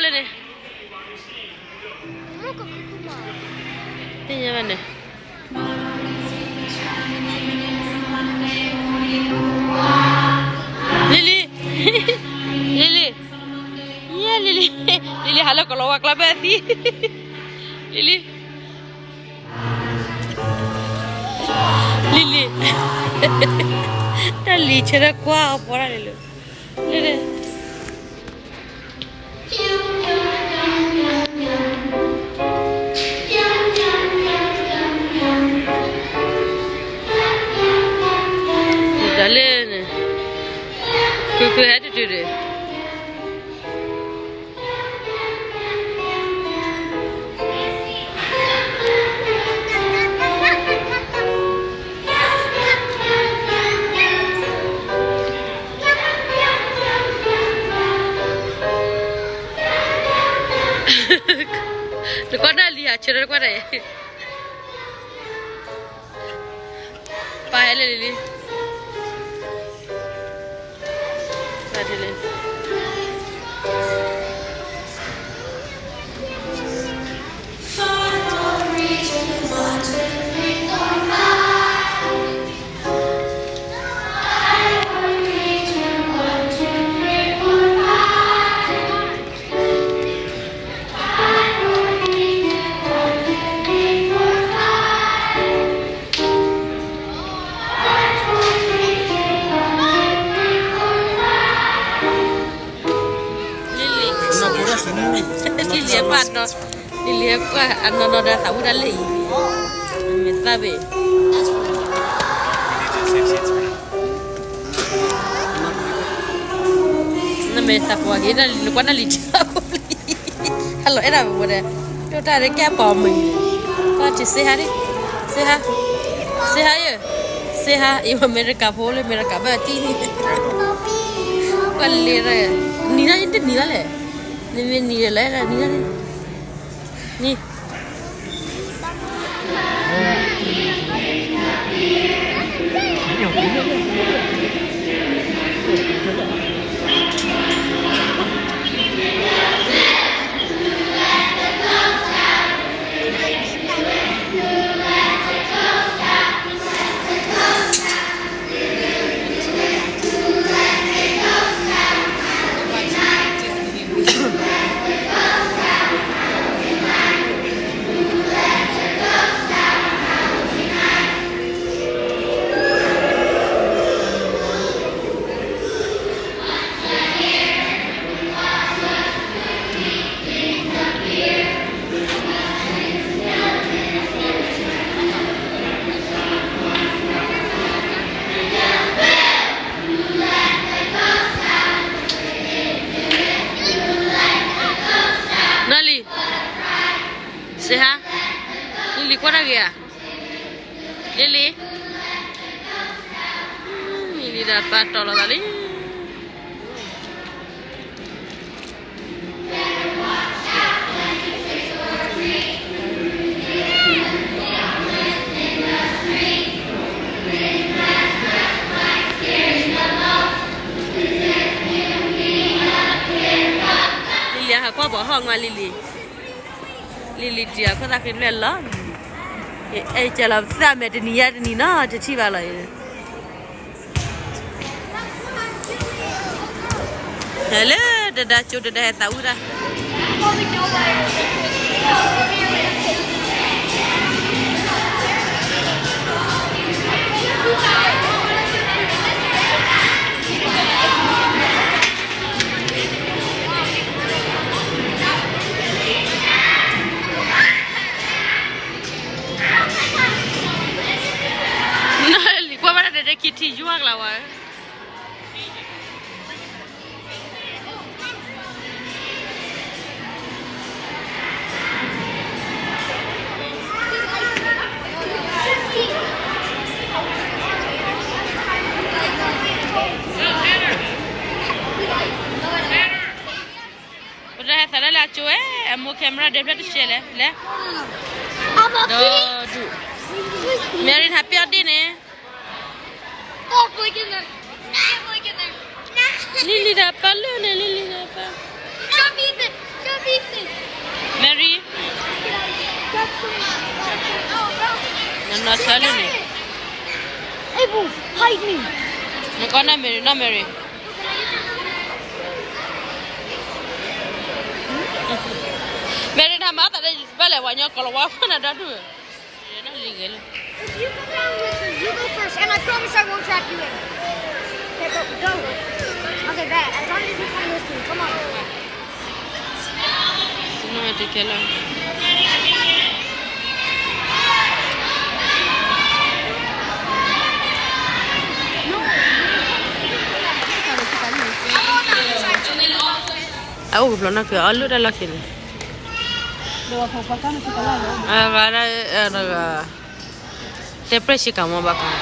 lo lên đi đi nhà bạn này Lily Lily yeah Lily Lily halo kalau wakla berarti Lily Lily Lily cerita kuah apa orang Lily Lily Dalene Kuku ada tu deh Kau dah lihat cerita kau dah Pahal Lily Adile Lily apa no Lily apa ano dah tahu dah leh minta be na minta po lagi na lupa na Lily hello era boleh tu tak ada kaya pom kau cik sehat ni sehat sehat ya sehat ibu mereka boleh mereka berarti ni kalera Nina itu Nina le ni lah ni Nali sehat Lily kau dah gaya Lily Lily dapat tolong kali Lily aku bawa hang Lily Lily dia kau tak kenal lah jalan sama dunia ni na jadi bala ini hello dah cuci dah tahu dah Kau mana ada kitty jual lawan? Udah salah lah cuy, mau kamera develop share le. Do. Merin happy birthday ne. Lily dapat le, Lily dapat. Mary I'm not telling you Hey boo, hide me. nó có Mary not Mary Mary tham á tại đây với lại bọn nhau còn là quá là đó nữa nó liền vậy luôn If you come down with me, you go first, and I promise I won't trap you in. Okay, go. Okay, bad. As long as you come with me, come on. sinon elle te quelle heure aku belum nak ke alu dah lagi ni. Agora te presi kamu bakal.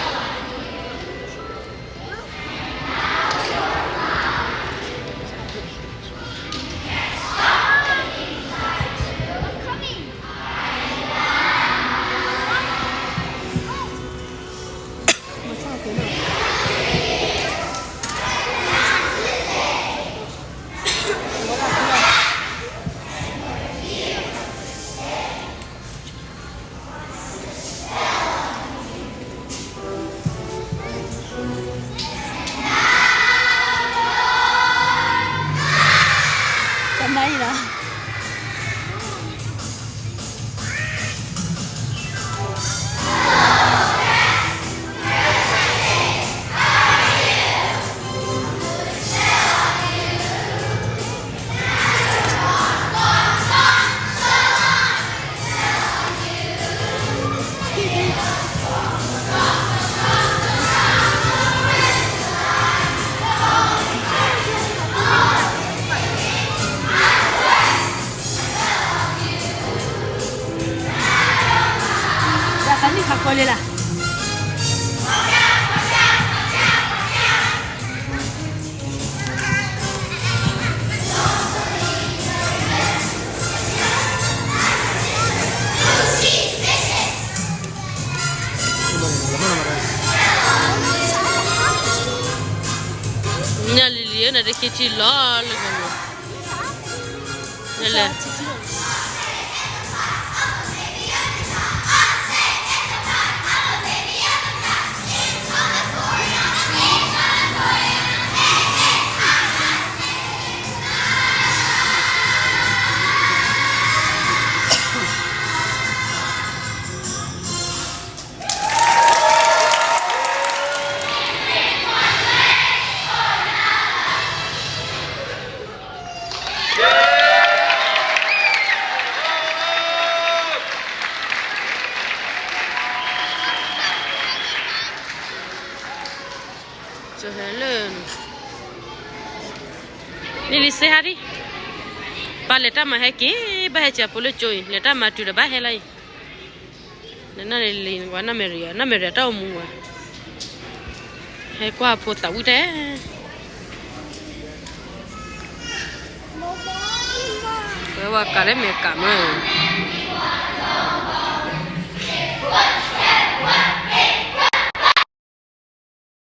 Boleh lah. Ni Lilian ada kecil lah kamu. Nela. So Helen. Lili say hi đi. Ba leta mà hay kí ba hay chả polo chơi leta mà tu ba hay lại. Nên là Lili qua Nam Maria tao mua. Hay qua po tàu thế. Cái qua cả đấy mẹ cảm ơn.